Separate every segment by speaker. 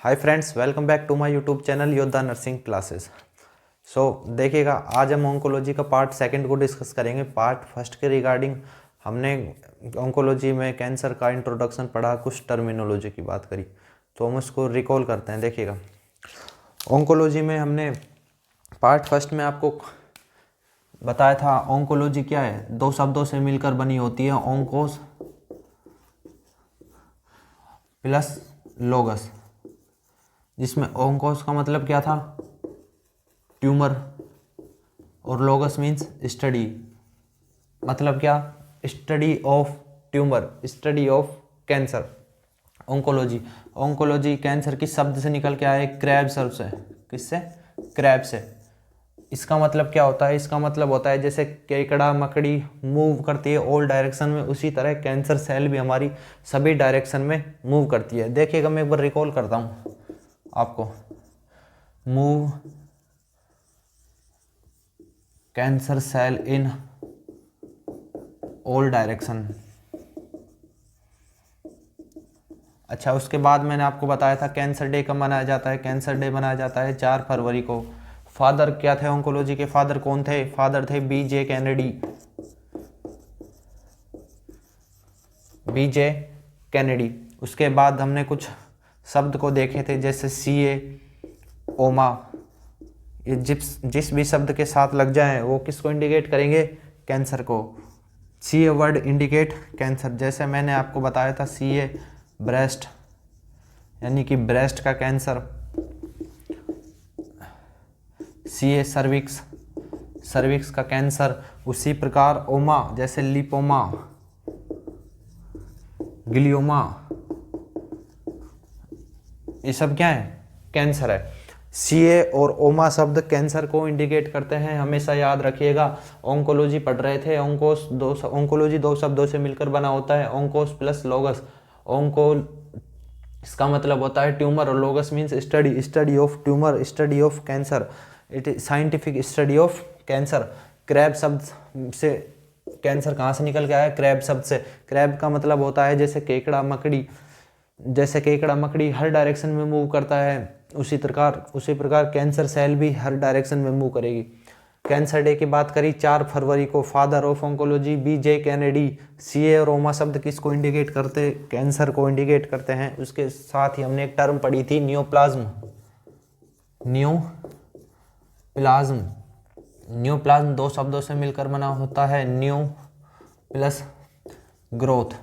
Speaker 1: Hi friends, welcome back to my YouTube channel योद्धा nursing classes. देखिएगा, आज हम ऑन्कोलॉजी का पार्ट सेकंड को डिस्कस करेंगे। पार्ट फर्स्ट के रिगार्डिंग हमने ऑन्कोलॉजी में कैंसर का इंट्रोडक्शन पढ़ा, कुछ टर्मिनोलॉजी की बात करी, तो हम उसको रिकॉल करते हैं। देखिएगा, ऑन्कोलॉजी में हमने पार्ट फर्स्ट में आपको बताया था ऑन्कोलॉजी क्या है। दो शब्दों से मिलकर बनी होती है, ऑन्कोस प्लस लोगस, जिसमें ऑन्कोस का मतलब क्या था, ट्यूमर, और लोगस मीन्स स्टडी, मतलब क्या, study of tumour, study of cancer. Oncology oncology cancer किस शब्द से निकल के आए, क्रैब शब्द से। किससे? क्रैब से। इसका मतलब क्या होता है? इसका मतलब होता है जैसे केकड़ा मकड़ी मूव करती है ऑल डायरेक्शन में, उसी तरह कैंसर सेल भी हमारी सभी डायरेक्शन में मूव करती है। देखिएगा, मैं एक बार रिकॉल करता हूँ आपको। Move cancer cell in all direction. अच्छा, उसके बाद मैंने आपको बताया था कैंसर डे कब मनाया जाता है। कैंसर डे मनाया जाता है 4 फरवरी को। फादर क्या थे ऑन्कोलॉजी के? फादर कौन थे? फादर थे बीजे कैनेडी। बीजे कैनेडी। उसके बाद हमने कुछ शब्द को देखे थे, जैसे सीए, ओमा। ये जिस भी शब्द के साथ लग जाए वो किसको इंडिकेट करेंगे? कैंसर को। CA word indicate cancer. जैसे मैंने आपको बताया था सीए ब्रेस्ट, यानी कि ब्रेस्ट का कैंसर। सीए सर्विक्स, सर्विक्स का कैंसर। उसी प्रकार ओमा, जैसे लिपोमा, ग्लियोमा, ये सब क्या है? कैंसर है। सीए और ओमा शब्द कैंसर को इंडिकेट करते हैं, हमेशा याद रखिएगा। ऑन्कोलॉजी पढ़ रहे थे, ऑन्कोलॉजी दो शब्दों से मिलकर बना होता है, ऑन्कोस प्लस लोगस। ऑन्को इसका मतलब होता है ट्यूमर, और logos means study, study of tumour, study of cancer, it is scientific study of cancer. Crab शब्द से कैंसर कहाँ से निकल के आया? क्रैब शब्द से। क्रैब का मतलब होता है जैसे केकड़ा मकड़ी, जैसे केकड़ा मकड़ी हर डायरेक्शन में मूव करता है, उसी प्रकार कैंसर सेल भी हर डायरेक्शन में मूव करेगी। कैंसर डे की बात करी 4 फरवरी को। Father of oncology B J Kennedy. C A और ओमा शब्द किसको इंडिकेट करते? कैंसर को इंडिकेट करते हैं। उसके साथ ही हमने एक टर्म पढ़ी थी, न्यूप्लाज्म। न्यूप्लाज्म, न्यूप्लाज्म दो शब्दों से मिलकर बना होता है, न्यू प्लस ग्रोथ।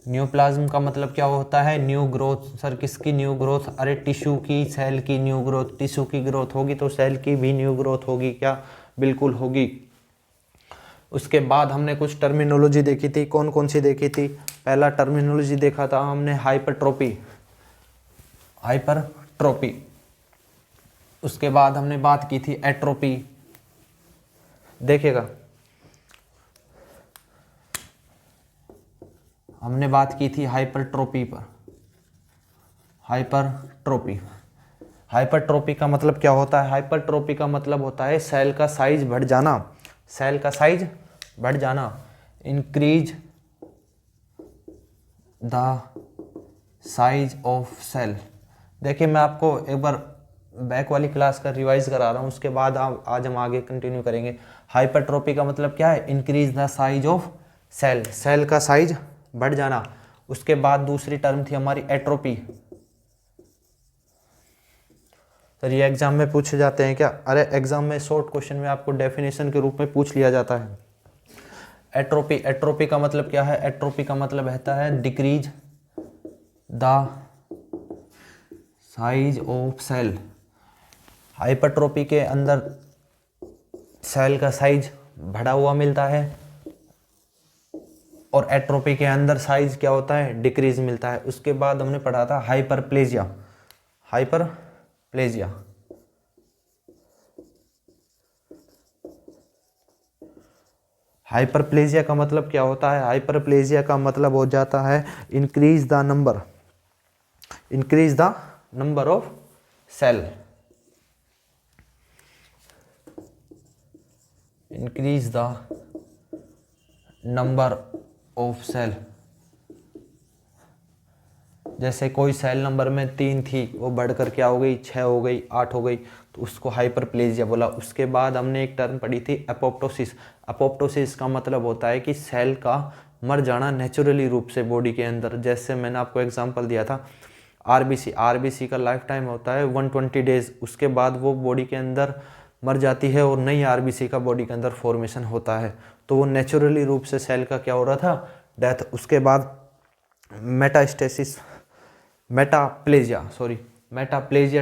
Speaker 1: न्यूप्लाज्म का मतलब क्या होता है? New growth. सर किसकी न्यू ग्रोथ? अरे टिश्यू की, सेल की न्यू ग्रोथ। टिश्यू की ग्रोथ होगी तो सेल की भी न्यू ग्रोथ होगी क्या? बिल्कुल होगी। उसके बाद हमने कुछ टर्मिनोलॉजी देखी थी। कौन कौन सी देखी थी? पहला टर्मिनोलॉजी देखा था हमने हाइपरट्रोपी, हाइपरट्रोपी। उसके बाद हमने बात की थी एट्रोपी। देखिएगा, हमने बात की थी हाइपरट्रोपी पर। हाइपरट्रोपी, हाइपरट्रोपी का मतलब क्या होता है? हाइपरट्रोपी का मतलब होता है सेल का साइज बढ़ जाना, सेल का साइज बढ़ जाना। Increase the size of cell. देखिए, मैं आपको एक बार बैक वाली क्लास का रिवाइज करा रहा हूँ, उसके बाद आज हम आगे कंटिन्यू करेंगे। हाइपरट्रोपी का मतलब क्या है? Increase the size of cell, cell का साइज बढ़ जाना। उसके बाद दूसरी टर्म थी हमारी एट्रोपी। सर ये एग्जाम में पूछे जाते हैं क्या? अरे एग्जाम में शॉर्ट क्वेश्चन में आपको डेफिनेशन के रूप में पूछ लिया जाता है। एट्रोपी, एट्रोपी का मतलब क्या है? एट्रोपी का मतलब रहता है decrease the size of cell. Hypertrophy के अंदर सेल का साइज बढ़ा हुआ मिलता है, और एट्रोपी के अंदर साइज क्या होता है? डिक्रीज मिलता है। उसके बाद हमने पढ़ा था हाइपरप्लेजिया। हाइपरप्लेजिया, हाइपरप्लेजिया का मतलब क्या होता है? हाइपरप्लेजिया का मतलब हो जाता है increase the number, increase the number of cell, increase the number of cell. जैसे कोई सेल नंबर में 3 थी, वो बढ़कर क्या हो गई, 6 हो गई, 8 हो गई, तो उसको हाइपरप्लेजिया बोला। उसके बाद हमने एक टर्म पढ़ी थी एपोप्टोसिस। एपोप्टोसिस का मतलब होता है कि सेल का मर जाना नेचुरली रूप से बॉडी के अंदर। जैसे मैंने आपको एग्जांपल दिया था आरबीसी, आरबीसी का लाइफ टाइम होता है 120 डेज, उसके बाद वो बॉडी के अंदर मर जाती है और नई आरबीसी का बॉडी के अंदर फॉर्मेशन होता है। तो वो नेचुरली रूप से सेल का क्या हो रहा था, डेथ। उसके बाद मेटास्टेसिस, मेटाप्लेजिया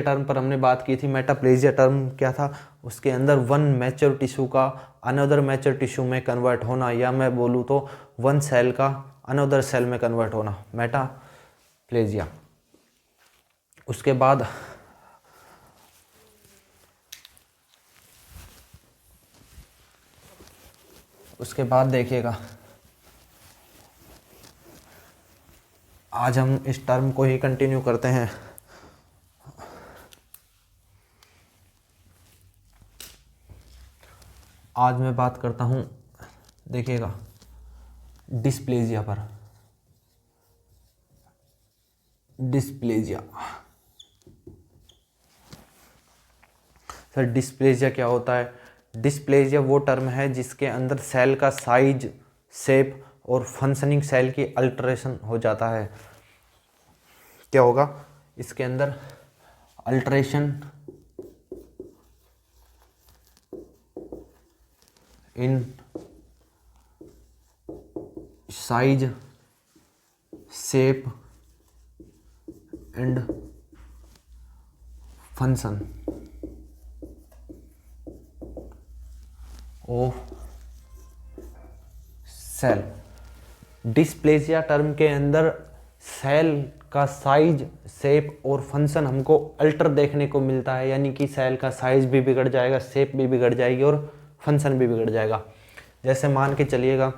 Speaker 1: टर्म पर हमने बात की थी। मेटाप्लेजिया टर्म क्या था, उसके अंदर वन मैच्योर टिश्यू का अनदर मैच्योर टिश्यू में कन्वर्ट होना, या मैं बोलूँ तो वन सेल का अनदर सेल में कन्वर्ट होना, मेटाप्लेजिया। उसके बाद देखिएगा, आज हम इस टर्म को ही कंटिन्यू करते हैं। आज मैं बात करता हूँ, देखिएगा, डिस्प्लेजिया पर। डिस्प्लेजिया, सर डिस्प्लेजिया क्या होता है? डिस्प्लेजिया वो टर्म है जिसके अंदर सेल का साइज, शेप और फंक्शनिंग सेल की अल्टरेशन हो जाता है। क्या होगा इसके अंदर? Alteration in size, shape and function of cell. Dysplasia term के अंदर सेल का साइज, शेप और फंक्शन हमको अल्टर देखने को मिलता है, यानी कि सेल का साइज भी बिगड़ जाएगा, शेप भी बिगड़ जाएगी और फंक्शन भी बिगड़ जाएगा। जैसे मान के चलिएगा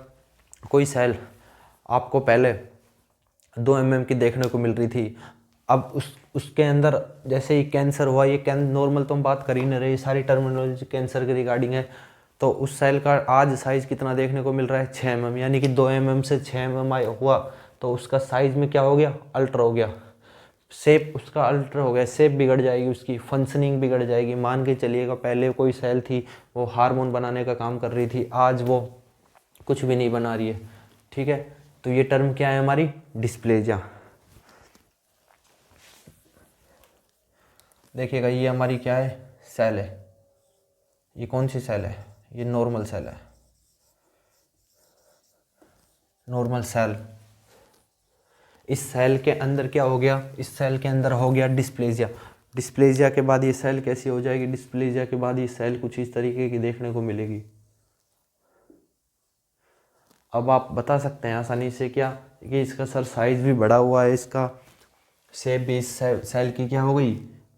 Speaker 1: कोई सेल आपको पहले 2 mm की देखने को मिल रही थी, अब उसके अंदर जैसे ही कैंसर हुआ, ये नॉर्मल तो हम बात कर ही नहीं रहे, सारी टर्मिनोलॉजी कैंसर के रिगार्डिंग है। तो उस सेल का आज साइज कितना देखने को मिल रहा है? 6 mm, यानी कि 2 mm से 6 mm हुआ, तो उसका साइज में क्या हो गया? अल्टर हो गया। शेप उसका अल्टर हो गया, शेप बिगड़ जाएगी, उसकी फंक्शनिंग बिगड़ जाएगी। मान के चलिएगा पहले कोई सेल थी, वो हार्मोन बनाने का काम कर रही थी, आज वो कुछ भी नहीं बना रही है, ठीक है। तो ये टर्म क्या है हमारी? डिस्प्लेजिया। देखिएगा ये हमारी क्या है? सेल है। ये कौन सी सेल है? ये नॉर्मल सेल है, नॉर्मल सेल। इस सेल के अंदर क्या हो गया? इस सेल के अंदर हो गया डिस्प्लेजिया। डिस्प्लेजिया के बाद ये सेल कैसी हो जाएगी? डिस्प्लेजिया के बाद ये सेल कुछ इस तरीके की देखने को मिलेगी। अब आप बता सकते हैं आसानी से क्या कि इसका सर साइज भी बड़ा हुआ है, इसका शेप भी इस सेल की क्या हो गई?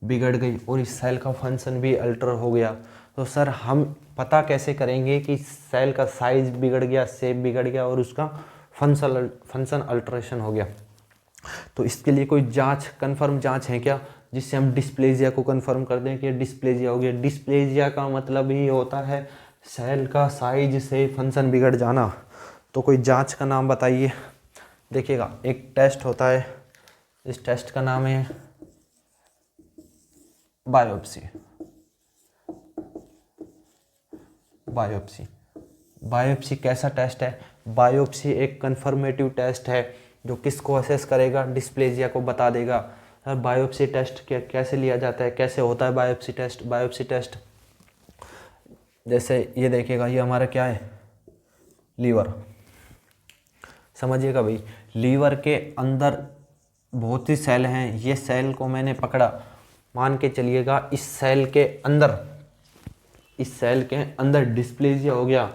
Speaker 1: बिगड़ गई, और इस सेल का फंक्शन भी अल्टर हो गया। तो सर हम पता कैसे करेंगे कि सेल का साइज बिगड़ गया, शेप बिगड़ गया और उसका फंक्शन अल्टरेशन हो गया? तो इसके लिए कोई जांच, कंफर्म जांच है क्या, जिससे हम डिस्प्लेजिया को कंफर्म कर दें कि डिस्प्लेजिया हो गया? डिस्प्लेजिया का मतलब ही होता है सेल का साइज से फंक्शन बिगड़ जाना। तो कोई जांच का नाम बताइए। देखिएगा एक टेस्ट होता है, इस टेस्ट का नाम है बायोप्सी। बायोप्सी, बायोप्सी कैसा टेस्ट है? बायोप्सी एक कंफर्मेटिव टेस्ट है जो किसको असेस करेगा? डिस्प्लेजिया को बता देगा। सर बायोप्सी टेस्ट कैसे लिया जाता है, कैसे होता है बायोप्सी टेस्ट? बायोप्सी टेस्ट जैसे ये देखिएगा, ये हमारा क्या है? लीवर। समझिएगा भाई, लीवर के अंदर बहुत ही सेल हैं। ये सेल को मैंने पकड़ा, मान के चलिएगा इस सेल के अंदर डिस्प्लेजिया हो गया,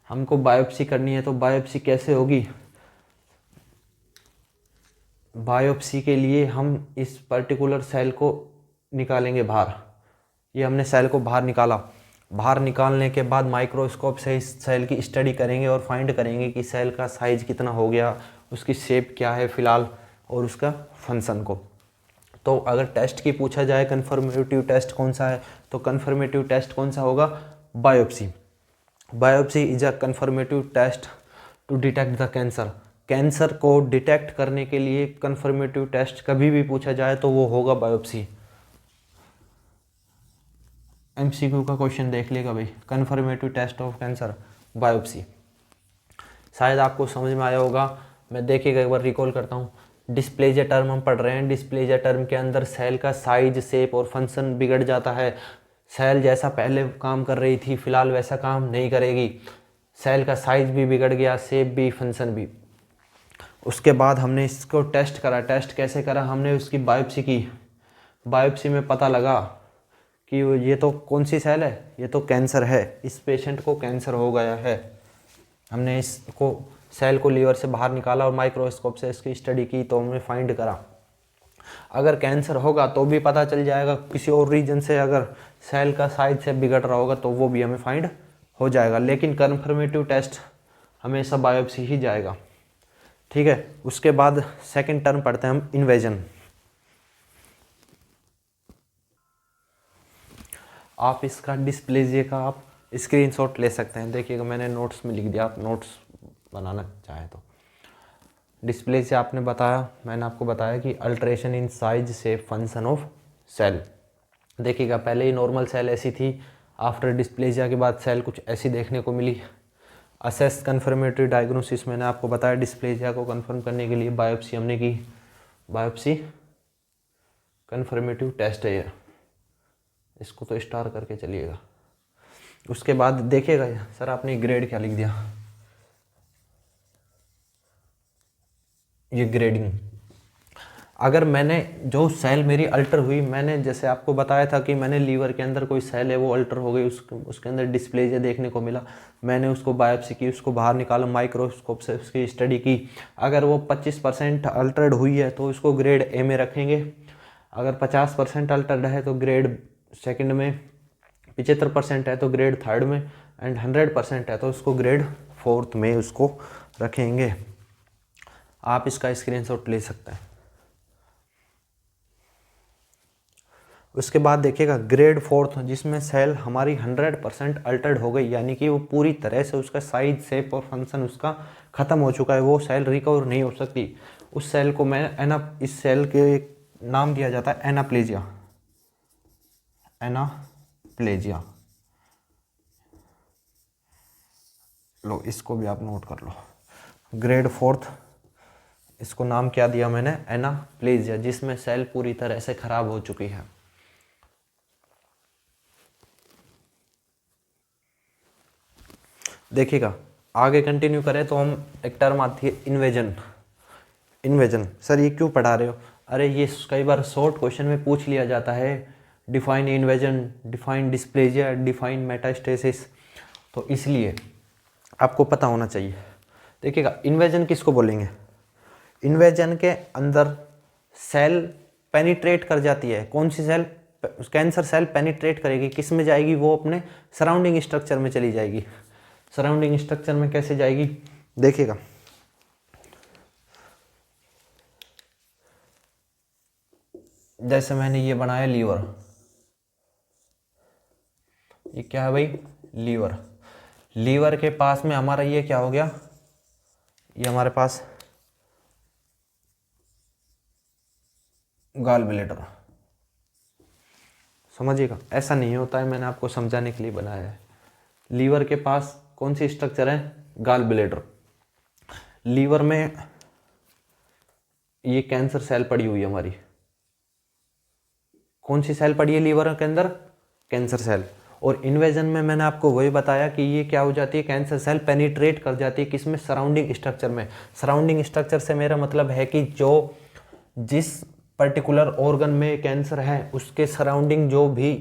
Speaker 1: हमको बायोप्सी करनी है। तो बायोप्सी कैसे होगी? बायोप्सी के लिए हम इस पर्टिकुलर सेल को निकालेंगे बाहर। ये हमने सेल को बाहर निकाला, बाहर निकालने के बाद माइक्रोस्कोप से इस सेल की स्टडी करेंगे और फाइंड करेंगे कि सेल का साइज कितना हो गया, उसकी शेप क्या है फ़िलहाल, और उसका फंक्शन को। तो अगर टेस्ट की पूछा जाए कन्फर्मेटिव टेस्ट कौन सा है, तो कन्फर्मेटिव टेस्ट कौन सा होगा? Biopsy. Biopsy is a confirmative test to detect the cancer. Cancer को डिटेक्ट करने के लिए कन्फर्मेटिव टेस्ट कभी भी पूछा जाए तो वो होगा बायोप्सी। एमसीक्यू का क्वेश्चन देख लेगा भाई, confirmative test of cancer biopsy. शायद आपको समझ में आया होगा। मैं देखिएगा एक बार रिकॉल करता हूँ। डिस्प्लेजिया टर्म हम पढ़ रहे हैं। डिस्प्लेजिया टर्म के अंदर सेल का साइज, शेप और फंक्शन बिगड़ जाता है। सेल जैसा पहले काम कर रही थी फिलहाल वैसा काम नहीं करेगी। सेल का साइज भी बिगड़ गया, शेप भी, फंक्शन भी। उसके बाद हमने इसको टेस्ट करा। टेस्ट कैसे करा? हमने उसकी बायोप्सी की। बायोप्सी में पता लगा कि ये तो कौन सी सेल है, ये तो कैंसर है, इस पेशेंट को कैंसर हो गया है। हमने इसको सेल को लीवर से बाहर निकाला और माइक्रोस्कोप से इसकी स्टडी की तो हमने फाइंड करा। अगर कैंसर होगा तो भी पता चल जाएगा, किसी और रीजन से अगर सेल का साइज से बिगड़ रहा होगा तो वो भी हमें फाइंड हो जाएगा। लेकिन कन्फर्मेटिव टेस्ट हमेशा बायोप्सी ही जाएगा, ठीक है। उसके बाद सेकंड टर्म पढ़ते हैं हम, इन्वेजन। आप इसका डिस्प्लेजिया का आप स्क्रीनशॉट ले सकते हैं। देखिएगा मैंने नोट्स में लिख दिया, आप नोट्स बनाना चाहे तो। डिस्प्लेजिया आपने बताया, मैंने आपको बताया कि alteration in size, shape, function of cell. देखिएगा पहले ही नॉर्मल सेल ऐसी थी, आफ्टर डिस्प्लेजिया के बाद सेल कुछ ऐसी देखने को मिली। असेस कन्फर्मेटरी डायग्नोसिस मैंने आपको बताया, डिस्प्लेजिया को कंफर्म करने के लिए बायोप्सी हमने की। बायोप्सी कन्फर्मेटिव टेस्ट है ये, इसको तो स्टार करके चलिएगा। उसके बाद देखिएगा सर आपने ग्रेड क्या लिख दिया, ये ग्रेडिंग। अगर मैंने जो सेल मेरी अल्टर हुई, मैंने जैसे आपको बताया था कि मैंने लीवर के अंदर कोई सेल है वो अल्टर हो गई, उसके अंदर डिस्प्लेजिया देखने को मिला, मैंने उसको बायोप्सी की, उसको बाहर निकाला, माइक्रोस्कोप से उसकी स्टडी की। अगर वो 25% अल्टर्ड हुई है तो उसको ग्रेड ए में रखेंगे। अगर 50% अल्टर्ड है तो ग्रेड सेकंड में, 75% है तो ग्रेड थर्ड में, एंड 100% है तो उसको ग्रेड फोर्थ में उसको रखेंगे। आप इसका स्क्रीनशॉट ले सकते हैं। उसके बाद देखिएगा ग्रेड फोर्थ, जिसमें सेल हमारी 100% अल्टर्ड हो गई, यानी कि वो पूरी तरह से उसका साइज, शेप और फंक्शन उसका ख़त्म हो चुका है, वो सेल रिकवर नहीं हो सकती। उस सेल को मैं इस सेल के नाम दिया जाता है एनाप्लेजिया। एनाप्लेजिया, लो इसको भी आप नोट कर लो। ग्रेड फोर्थ, इसको नाम क्या दिया मैंने, एनाप्लेजिया, जिसमें सेल पूरी तरह से खराब हो चुकी है। देखिएगा आगे कंटिन्यू करें तो हम एक टर्म आती है इन्वेजन। इन्वेजन सर ये क्यों पढ़ा रहे हो? अरे ये कई बार शॉर्ट क्वेश्चन में पूछ लिया जाता है, define invasion, define dysplasia, define metastasis, तो इसलिए आपको पता होना चाहिए। देखिएगा इन्वेजन किसको बोलेंगे? इन्वेजन के अंदर सेल पेनिट्रेट कर जाती है। कौन सी सेल? कैंसर सेल पेनिट्रेट करेगी, किस में जाएगी? वो अपने सराउंडिंग स्ट्रक्चर में चली जाएगी। सराउंडिंग स्ट्रक्चर में कैसे जाएगी? देखिएगा जैसे मैंने ये बनाया लीवर, ये क्या है भाई? लीवर। लीवर के पास में हमारा ये क्या हो गया? ये हमारे पास गॉल ब्लैडर। समझिएगा ऐसा नहीं होता है, मैंने आपको समझाने के लिए बनाया है। लीवर के पास कौन सी स्ट्रक्चर है? Gall bladder. लीवर में ये कैंसर सेल पड़ी हुई है हमारी। कौन सी सेल पड़ी है लीवर के अंदर? Cancer cell. और इन्वेजन में मैंने आपको वही बताया कि ये क्या हो जाती है, कैंसर सेल पेनिट्रेट कर जाती है, किसमें? सराउंडिंग स्ट्रक्चर में। सराउंडिंग स्ट्रक्चर से मेरा मतलब है कि जो जिस पर्टिकुलर ऑर्गन में कैंसर है उसके सराउंडिंग जो भी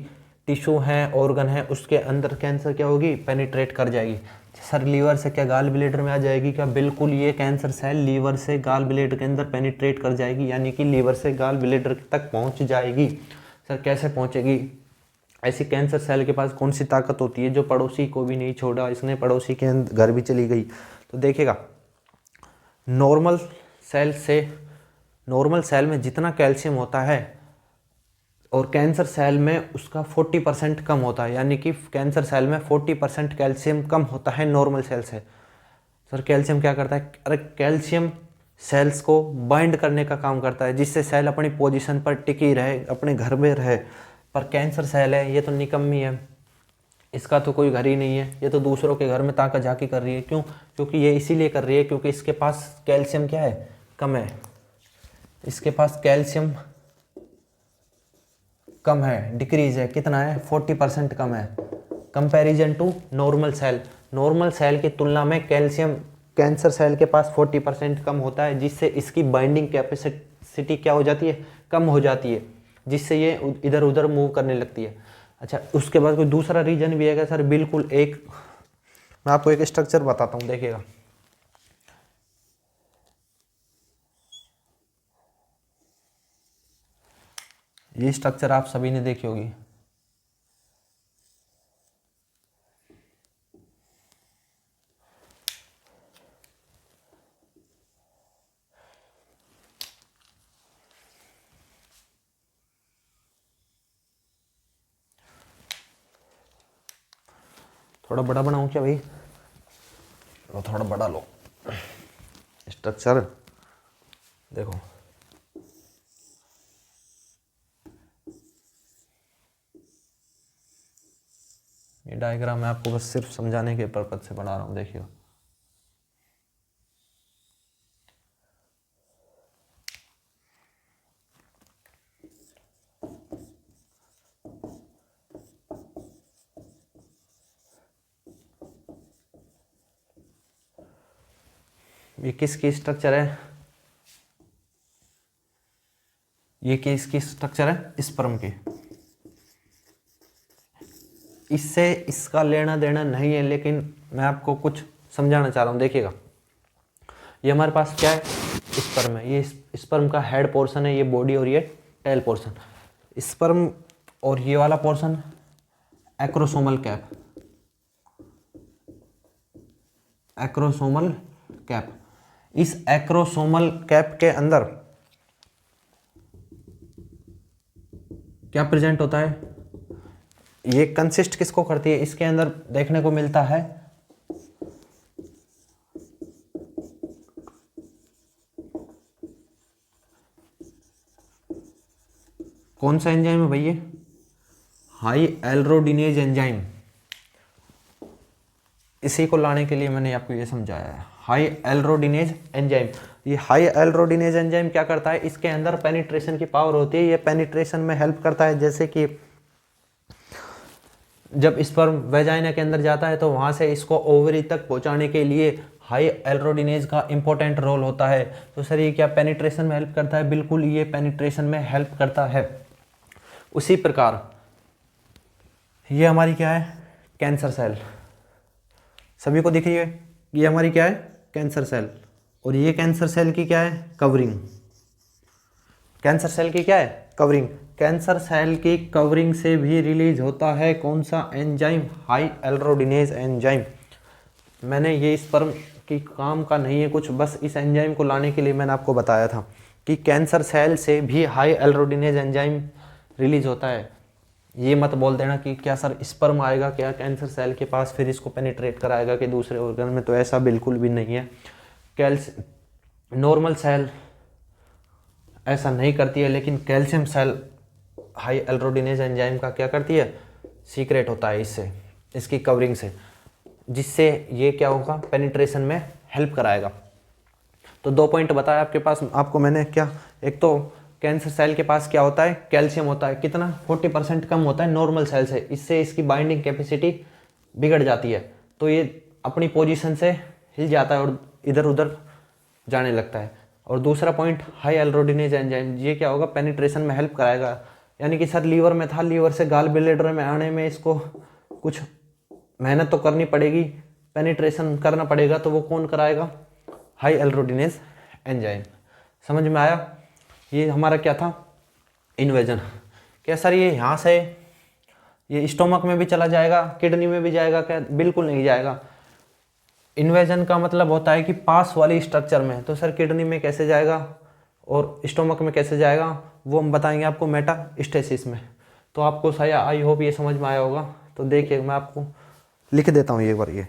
Speaker 1: टिश्यू हैं, ऑर्गन है, उसके अंदर कैंसर क्या होगी? पेनिट्रेट कर जाएगी। सर लीवर से क्या गॉल ब्लैडर में आ जाएगी क्या? बिल्कुल, ये कैंसर सेल लीवर से गॉल ब्लैडर के अंदर पेनिट्रेट कर जाएगी, यानी कि लीवर से गॉल ब्लैडर तक पहुंच जाएगी। सर कैसे पहुंचेगी? ऐसी कैंसर सेल के पास कौन सी ताकत होती है जो पड़ोसी को भी नहीं छोड़ा, इसने पड़ोसी के घर भी चली गई? तो देखिएगा नॉर्मल सेल में जितना कैल्शियम होता है और कैंसर सेल में उसका 40% कम होता है, यानी कि कैंसर सेल में 40% कैल्शियम कम होता है नॉर्मल सेल से। सर कैल्शियम क्या करता है? अरे कैल्शियम सेल्स को बाइंड करने का काम करता है, जिससे सेल अपनी पोजीशन पर टिकी रहे, अपने घर में रहे। पर कैंसर सेल है, ये तो निकम्मी है, इसका तो कोई घर ही नहीं है, ये तो दूसरों के घर में ताका झाकी कर रही है। क्यों? क्योंकि ये इसीलिए कर रही है क्योंकि इसके पास कैल्शियम क्या है? कम है। इसके पास कैल्शियम कम है, डिक्रीज है। कितना है? 40% कम है comparison to normal cell. Normal cell की तुलना में कैल्शियम कैंसर सेल के पास 40% कम होता है, जिससे इसकी बाइंडिंग कैपेसिटी क्या हो जाती है? कम हो जाती है, जिससे ये इधर उधर मूव करने लगती है। अच्छा, उसके बाद कोई दूसरा रीजन भी है क्या सर? बिल्कुल। मैं आपको एक स्ट्रक्चर बताता हूँ, देखिएगा। ये स्ट्रक्चर आप सभी ने देखी होगी। थोड़ा बड़ा बनाऊं क्या भाई? लो थोड़ा बड़ा लो। स्ट्रक्चर देखो, ये डायग्राम मैं आपको बस सिर्फ समझाने के पर्पज से बना रहा हूँ, देखिए। ये किसकी स्ट्रक्चर है? ये किसकी स्ट्रक्चर है? स्पर्म की। इससे इसका लेना देना नहीं है, लेकिन मैं आपको कुछ समझाना चाह रहा हूँ, देखिएगा। ये हमारे पास क्या है? स्पर्म है। ये स्पर्म का हेड पोर्शन है, ये बॉडी, और ये टेल पोर्शन। स्पर्म और ये वाला portion acrosomal cap. Acrosomal cap. इस एक्रोसोमल कैप के अंदर क्या प्रेजेंट होता है? ये कंसिस्ट किसको करती है? इसके अंदर देखने को मिलता है कौन सा एंजाइम है भैया? Hyaluronidase enzyme. इसी को लाने के लिए मैंने आपको ये समझाया है, हाई एल्रोडिनेज एंजाइम। ये हाई एल्रोडिनेज एंजाइम क्या करता है? इसके अंदर पेनिट्रेशन की पावर होती है, ये पेनिट्रेशन में हेल्प करता है। जैसे कि जब स्पर्म वेजाइना के अंदर जाता है तो वहाँ से इसको ओवरी तक पहुँचाने के लिए हाई एल्रोडिनेज का इंपॉर्टेंट रोल होता है। तो सर ये क्या पेनिट्रेशन में हेल्प करता है? बिल्कुल, ये पेनिट्रेशन में हेल्प करता है। उसी प्रकार ये हमारी क्या है? Cancer cell. सभी को दिख रही है? ये हमारी क्या है? Cancer cell. और ये कैंसर सेल की क्या है? कवरिंग। कैंसर सेल की क्या है? कवरिंग। कैंसर सेल की कवरिंग से भी रिलीज होता है कौन सा एंजाइम? High एल्रोडिनेज enzyme. मैंने ये स्पर्म की काम का नहीं है कुछ, बस इस एंजाइम को लाने के लिए मैंने आपको बताया था कि कैंसर सेल से भी हाई एल्रोडिनेज एंजाइम रिलीज होता है। ये मत बोल देना कि क्या सर स्पर्म आएगा क्या कैंसर सेल के पास, फिर इसको पेनिट्रेट कराएगा कि दूसरे ऑर्गन में, तो ऐसा बिल्कुल भी नहीं है। नॉर्मल सेल ऐसा नहीं करती है, लेकिन कैल्शियम सेल हाई एल्रोडिनेज एंजाइम का क्या करती है? सीक्रेट होता है इससे, इसकी कवरिंग से, जिससे ये क्या होगा? पेनिट्रेशन में हेल्प कराएगा। तो 2 पॉइंट बताया आपके पास आपको मैंने क्या? एक तो कैंसर सेल के पास क्या होता है? कैल्शियम होता है। कितना? 40% कम होता है नॉर्मल सेल से। इससे इसकी बाइंडिंग कैपेसिटी बिगड़ जाती है, तो ये अपनी पोजीशन से हिल जाता है और इधर उधर जाने लगता है। और दूसरा पॉइंट हाई एल्रोडिनेज एंजाइम, ये क्या होगा? पेनिट्रेशन में हेल्प कराएगा। यानी कि सर लीवर में था, लीवर से गाल ब्लेडर में आने में इसको कुछ मेहनत तो करनी पड़ेगी, पेनिट्रेशन करना पड़ेगा, तो वो कौन कराएगा? Hyaluronidase enzyme. समझ में आया? ये हमारा क्या था? इन्वेजन। क्या सर ये यहाँ से ये स्टोमक में भी चला जाएगा, किडनी में भी जाएगा क्या? बिल्कुल नहीं जाएगा। इन्वेजन का मतलब होता है कि पास वाली स्ट्रक्चर में। तो सर किडनी में कैसे जाएगा और स्टोमक में कैसे जाएगा, वो हम बताएंगे आपको मेटास्टेसिस में। तो आपको सही, आई होप ये समझ में आया होगा। तो देखिए मैं आपको लिख देता हूँ एक बार, ये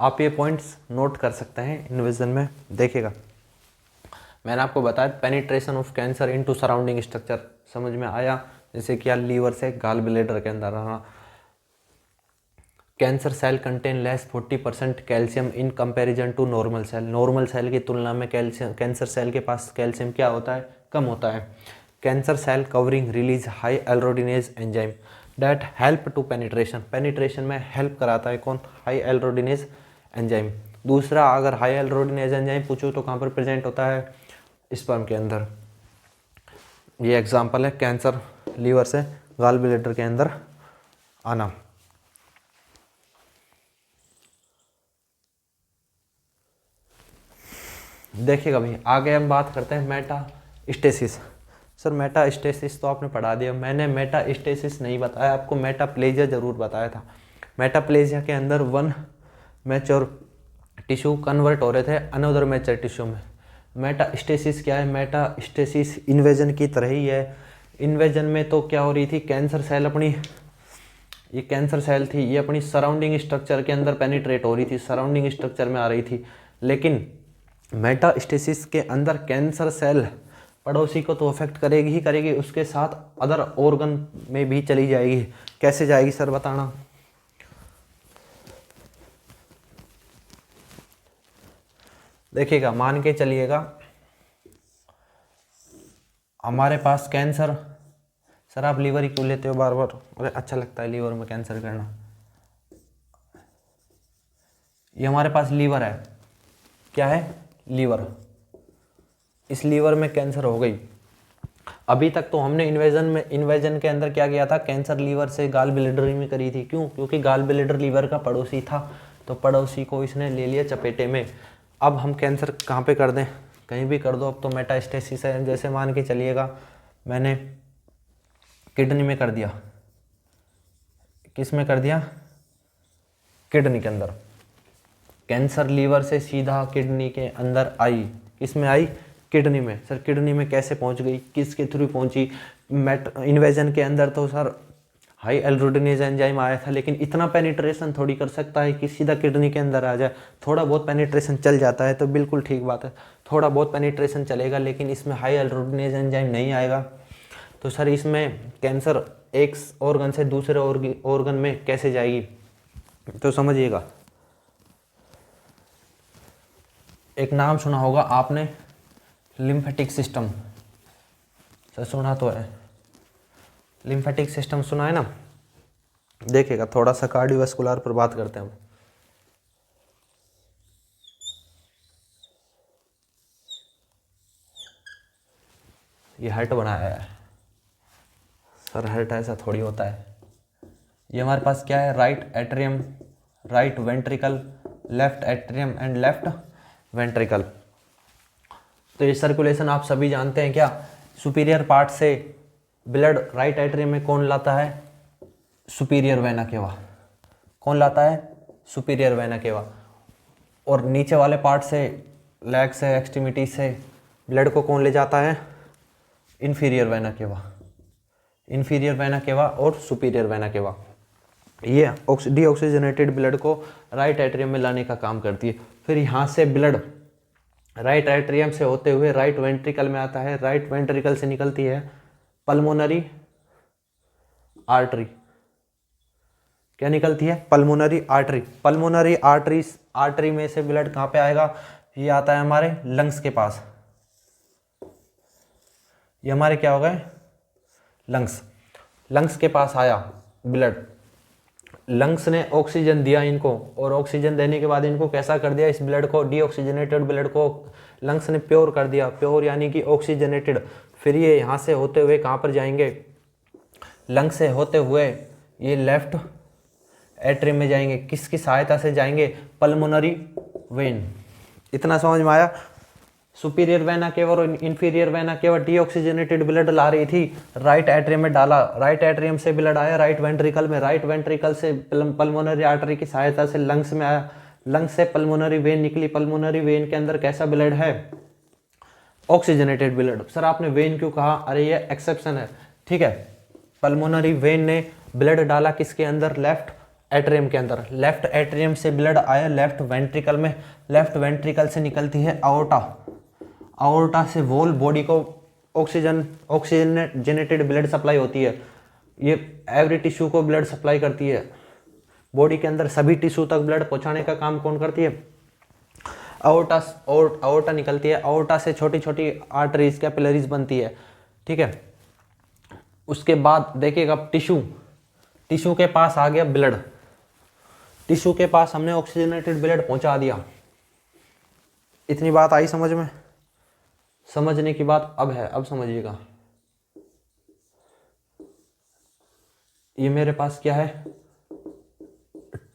Speaker 1: आप ये पॉइंट्स नोट कर सकते हैं इन्विजन में। देखिएगा, मैंने आपको बताया penetration of cancer into surrounding structure, समझ में आया? जैसे कि लीवर से गाल ब्लैडर के अंदर रहा। Cancer cell contain less 40% calcium in comparison to normal cell. Normal cell की तुलना में कैंसर सेल के पास कैल्शियम क्या होता है? कम होता है। Cancer cell covering release hyaluronidase enzyme that help to penetration. Penetration में हेल्प कराता है कौन? Hyaluronidase enzyme. दूसरा, अगर हाई एल्रोडिनेज एंजाइम पूछो तो कहाँ पर प्रेजेंट होता है? स्पर्म के अंदर। ये एग्जाम्पल है कैंसर लीवर से गाल ब्लैडर के अंदर आना। देखिएगा भाई, आगे हम बात करते हैं मेटास्टेसिस। सर मेटास्टेसिस तो आपने पढ़ा दिया, मैंने मेटास्टेसिस नहीं बताया आपको, मेटाप्लेजिया जरूर बताया था। मेटाप्लेजिया के अंदर वन मैच्योर टिश्यू कन्वर्ट हो रहे थे अनदर मैच्योर टिश्यू में। मेटास्टेसिस क्या है? मेटास्टेसिस इन्वेजन की तरह ही है। इन्वेजन में तो क्या हो रही थी? कैंसर सेल अपनी, ये कैंसर सेल थी, ये अपनी सराउंडिंग स्ट्रक्चर के अंदर पेनिट्रेट हो रही थी, सराउंडिंग स्ट्रक्चर में आ रही थी। लेकिन मेटास्टेसिस के अंदर कैंसर सेल पड़ोसी को तो अफेक्ट करेगी ही करेगी, उसके साथ अदर ऑर्गन में भी चली जाएगी। कैसे जाएगी सर बताना? देखिएगा, मान के चलिएगा हमारे पास कैंसर, सर आप लीवर ही क्यों लेते हो बार बार? अरे अच्छा लगता है लीवर में कैंसर करना। ये हमारे पास लीवर है, क्या है? लीवर। इस लीवर में कैंसर हो गई। अभी तक तो हमने इन्वेजन के अंदर क्या किया था? कैंसर लीवर से गाल ब्लैडर में करी थी। क्यों? क्योंकि गाल ब्लैडर लीवर का पड़ोसी था, तो पड़ोसी को इसने ले लिया चपेटे में। अब हम कैंसर कहाँ पे कर दें? कहीं भी कर दो, अब तो मेटास्टेसिस है। जैसे मान के चलिएगा मैंने किडनी में कर दिया। किस में कर दिया? किडनी के अंदर। कैंसर लीवर से सीधा किडनी के अंदर आई। किसमें आई? किडनी में। सर किडनी में कैसे पहुंच गई? किसके थ्रू पहुंची? इन्वेजन के अंदर तो सर हाई एल्रोडिनेज एंजाइम आया था, लेकिन इतना पेनिट्रेशन थोड़ी कर सकता है कि सीधा किडनी के अंदर आ जाए। थोड़ा बहुत पेनिट्रेशन चल जाता है तो बिल्कुल ठीक बात है, थोड़ा बहुत पेनिट्रेशन चलेगा, लेकिन इसमें हाई एल्रोडिनेज एंजाइम नहीं आएगा। तो सर इसमें कैंसर एक ऑर्गन से दूसरे ऑर्गन में कैसे जाएगी? तो समझिएगा, एक नाम सुना होगा आपने, लिम्फेटिक सिस्टम। सर सुना तो है, लिम्फेटिक सिस्टम सुना है ना? देखिएगा, थोड़ा सा कार्डियोवास्कुलर पर बात करते हैं हम। ये हार्ट बनाया है सर, हार्ट ऐसा थोड़ी होता है। ये हमारे पास क्या है? Right atrium, right ventricle, left atrium and left ventricle. तो ये सर्कुलेशन आप सभी जानते हैं क्या? सुपीरियर पार्ट से ब्लड राइट एट्रियम में कौन लाता है? सुपीरियर वेना केवा। कौन लाता है? Superior vena cava. और नीचे वाले पार्ट से, लेग से, एक्सट्रीमिटी से ब्लड को कौन ले जाता है? Inferior vena cava. Inferior vena cava और सुपीरियर वेना केवा, ये डीऑक्सीजनेटेड ब्लड को राइट एट्रियम में लाने का काम करती है। फिर यहाँ से ब्लड राइट एट्रियम से होते हुए राइट वेंट्रिकल में आता है। राइट वेंट्रिकल से निकलती है पल्मोनरी आर्टरी। क्या निकलती है? Pulmonary artery. पल्मोनरी आर्टरी में से ब्लड कहाँ पे आएगा? ये आता है हमारे लंग्स के पास। ये हमारे क्या हो गए? लंग्स के पास आया ब्लड। लंग्स ने ऑक्सीजन दिया इनको, और ऑक्सीजन देने के बाद इनको कैसा कर दिया? इस ब्लड को, डीऑक्सीजनेटेड ब्लड को लंग्स ने प्योर कर दिया। प्योर यानी कि ऑक्सीजनेटेड। फिर ये यहाँ से होते हुए कहाँ पर जाएंगे? लंग्स से होते हुए ये लेफ्ट एट्रियम में जाएंगे। किसकी सहायता से जाएंगे? Pulmonary vein. इतना समझ में आया? सुपीरियर वेना केवा और inferior vena cava deoxygenated blood ला रही थी, राइट एट्रियम में डाला। राइट एट्रियम से ब्लड आया राइट वेंट्रिकल में, राइट वेंट्रिकल से पल्मोनरी आर्टरी की सहायता से लंग्स में आया, लंग्स से पल्मोनरी वेन निकली। पल्मोनरी वेन के अंदर कैसा ब्लड है? Oxygenated blood. सर आपने वेन क्यों कहा? अरे ये एक्सेप्शन है, ठीक है। पल्मोनरी वेन ने ब्लड डाला किसके अंदर? लेफ्ट एट्रियम के अंदर, लेफ्ट एट्रियम से ब्लड आया लेफ्ट वेंट्रिकल में, लेफ्ट वेंट्रिकल से निकलती है आओर्टा, आओर्टा से होल बॉडी को ऑक्सीजनेटेड ब्लड सप्लाई होती है। ये एवरी टिश्यू को ब्लड सप्लाई करती है, बॉडी के अंदर सभी टिश्यू तक ब्लड पहुंचाने का काम कौन करती है? आओर्टा। आओर्टा निकलती है, आओर्टा से छोटी छोटी आर्टरीज कैपिलरीज बनती है, ठीक है। उसके बाद देखिएगा टिश्यू, टिश्यू के पास आ गया ब्लड, टिश्यू के पास हमने ऑक्सीजनेटेड ब्लड पहुंचा दिया। इतनी बात आई समझ में? समझने की बात अब है, अब समझिएगा। ये मेरे पास क्या है?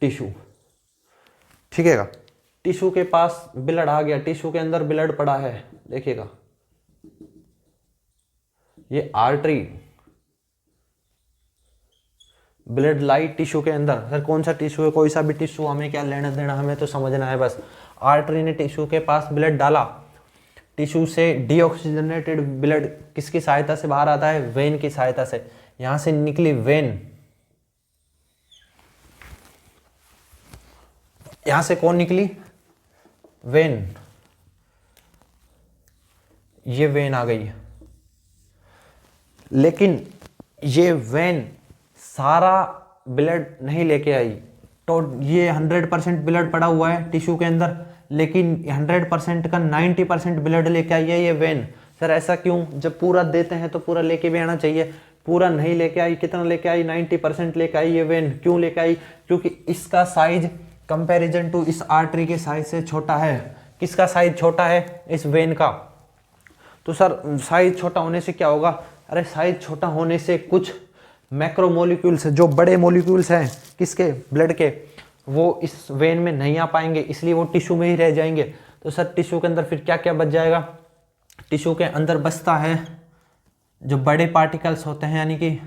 Speaker 1: टिश्यू, ठीक है। टिश्यू के पास ब्लड आ गया, टिश्यू के अंदर ब्लड पड़ा है, देखिएगा ये आर्टरी, ब्लड लाइट टिश्यू के अंदर। सर कौन सा टिश्यू है? कोई सा भी टिश्यू, हमें क्या लेना देना, हमें तो समझना है बस। आर्टरी ने टिश्यू के पास ब्लड डाला, टिश्यू से डीऑक्सीजनेटेड ब्लड किसकी सहायता से बाहर आता है? वेन की सहायता से। यहां से निकली वेन, यहां से कौन निकली? वेन, ये वेन आ गई। लेकिन ये वेन सारा ब्लड नहीं लेके आई, तो ये 100% ब्लड पड़ा हुआ है टिश्यू के अंदर, लेकिन 100% का 90% ब्लड लेके आई है ये वेन। सर ऐसा क्यों? जब पूरा देते हैं तो पूरा लेके भी आना चाहिए, पूरा नहीं लेके आई। कितना लेके आई? 90% लेके आई ये वेन। क्यों लेके आई? क्योंकि इसका साइज कंपैरिजन टू इस आर्टरी के साइज से छोटा है। किसका साइज छोटा है? इस वेन का। तो सर साइज छोटा होने से क्या होगा? अरे साइज छोटा होने से कुछ मैक्रोमोलिक्यूल्स, जो बड़े मोलिक्यूल्स हैं किसके? ब्लड के, वो इस वेन में नहीं आ पाएंगे, इसलिए वो टिश्यू में ही रह जाएंगे। तो सर टिश्यू के अंदर फिर क्या क्या बच जाएगा? टिश्यू के अंदर बचता है जो बड़े पार्टिकल्स होते हैं, यानी कि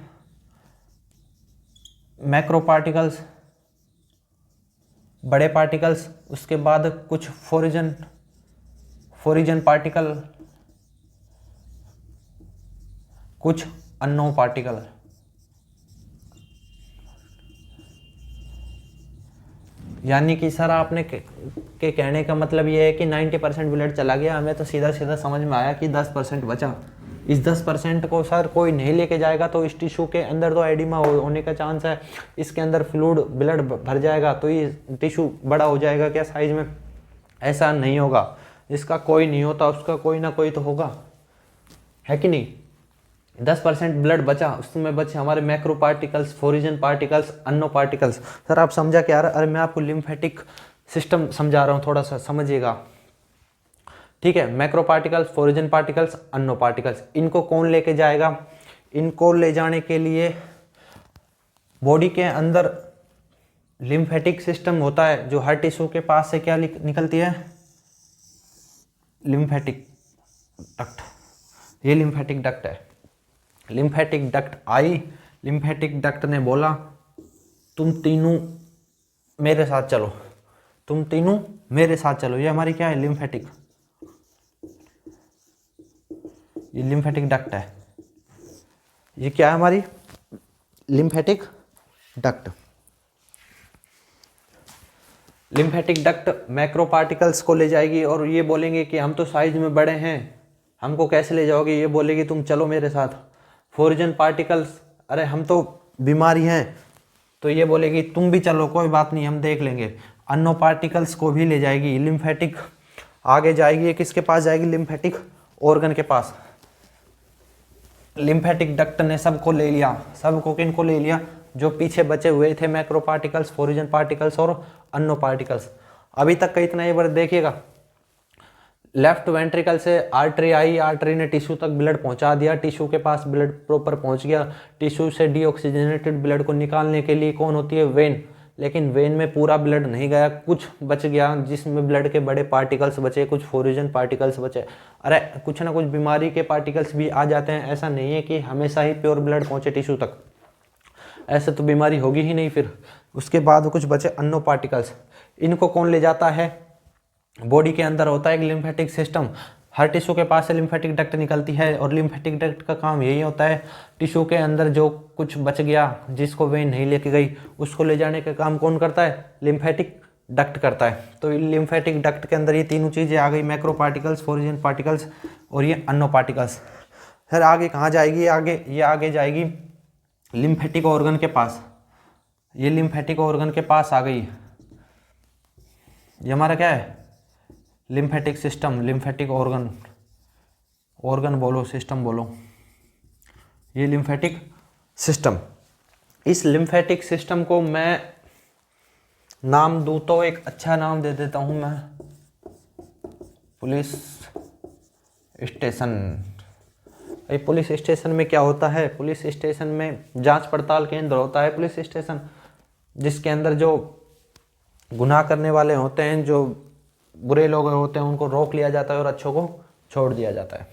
Speaker 1: मैक्रो पार्टिकल्स, बड़े पार्टिकल्स। उसके बाद कुछ फोरिजन पार्टिकल, कुछ अननोन पार्टिकल। यानी कि सर आपने के कहने का मतलब ये है कि 90% ब्लड चला गया, हमें तो सीधा सीधा समझ में आया कि 10% बचा। इस 10% को सर कोई नहीं लेके जाएगा तो इस टिश्यू के अंदर तो एडिमा होने का चांस है, इसके अंदर फ्लूइड ब्लड भर जाएगा तो ये टिश्यू बड़ा हो जाएगा क्या साइज में? ऐसा नहीं होगा। जिसका कोई नहीं होता उसका कोई ना कोई तो होगा, है कि नहीं? 10% ब्लड बचा, उसमें बचे हमारे मैक्रो पार्टिकल्स, फोरिजन पार्टिकल्स, अन्नो पार्टिकल्स। सर आप समझा क्या? अरे मैं आपको लिम्फेटिक सिस्टम समझा रहा हूँ, थोड़ा सा समझिएगा, ठीक है। मैक्रो पार्टिकल्स, फोरिजन पार्टिकल्स, अन्नो पार्टिकल्स, इनको कौन लेके जाएगा? इनको ले जाने के लिए बॉडी के अंदर लिम्फेटिक सिस्टम होता है, जो हर टिश्यू के पास से क्या निकलती है? Lymphatic duct. ये लिम्फेटिक डक्ट है। लिम्फेटिक डक्ट आई, लिम्फेटिक डक्ट ने बोला तुम तीनों मेरे साथ चलो, तुम तीनों मेरे साथ चलो। ये हमारी क्या है? लिम्फेटिक, ये लिम्फेटिक डक्ट है। ये क्या है? हमारी lymphatic duct. Lymphatic duct macro particles को ले जाएगी और ये बोलेंगे कि हम तो साइज में बड़े हैं, हमको कैसे ले जाओगे? ये बोलेगी तुम चलो मेरे साथ। फोरिजन पार्टिकल्स, अरे हम तो बीमारी हैं, तो ये बोलेगी तुम भी चलो, कोई बात नहीं हम देख लेंगे। अन्नो पार्टिकल्स को भी ले जाएगी। लिम्फेटिक आगे जाएगी, किसके पास जाएगी? लिम्फेटिक ऑर्गन के पास। लिम्फेटिक डक्ट ने सबको ले लिया। सबको किनको ले लिया? जो पीछे बचे हुए थे मैक्रो पार्टिकल्स, फोरिजन पार्टिकल्स और अन्नो पार्टिकल्स। अभी तक का इतना, एक बार देखिएगा। लेफ्ट वेंट्रिकल से आर्टरी आई, आर्टरी ने टिश्यू तक ब्लड पहुंचा दिया, टिश्यू के पास ब्लड प्रॉपर पहुंच गया। टिश्यू से डीऑक्सीजनेटेड ब्लड को निकालने के लिए कौन होती है? वेन। लेकिन वेन में पूरा ब्लड नहीं गया, कुछ बच गया, जिसमें ब्लड के बड़े पार्टिकल्स बचे, कुछ फोरिजन पार्टिकल्स बचे। अरे कुछ ना कुछ बीमारी के पार्टिकल्स भी आ जाते हैं, ऐसा नहीं है कि हमेशा ही प्योर ब्लड पहुंचे टिश्यू तक, ऐसे तो बीमारी होगी ही नहीं फिर। उसके बाद कुछ बचे अन्नो पार्टिकल्स। इनको कौन ले जाता है? बॉडी के अंदर होता है एक लिम्फेटिक सिस्टम, हर टिश्यू के पास से लिम्फेटिक डक्ट निकलती है और लिम्फेटिक डक्ट का काम यही होता है, टिश्यू के अंदर जो कुछ बच गया जिसको वेन नहीं लेके गई उसको ले जाने का काम कौन करता है, लिम्फेटिक डक्ट करता है। तो लिम्फेटिक डक्ट के अंदर ये तीनों चीज़ें आ गई, मैक्रो पार्टिकल्स, फोरिजन पार्टिकल्स और ये अन्नो पार्टिकल्स। फिर आगे कहाँ जाएगी, ये आगे जाएगी लिम्फेटिक ऑर्गन के पास। ये लिम्फेटिक ऑर्गन के पास आ गई, ये हमारा क्या है, लिम्फेटिक सिस्टम, लिम्फेटिक ऑर्गन बोलो, सिस्टम बोलो, ये लिम्फेटिक सिस्टम। इस लिम्फेटिक सिस्टम को मैं नाम दूँ तो एक अच्छा नाम दे देता हूँ मैं, पुलिस स्टेशन। पुलिस स्टेशन में क्या होता है, पुलिस स्टेशन में जांच पड़ताल केंद्र होता है पुलिस स्टेशन, जिसके अंदर जो गुनाह करने वाले होते हैं, जो बुरे लोग होते हैं, उनको रोक लिया जाता है और अच्छों को छोड़ दिया जाता है।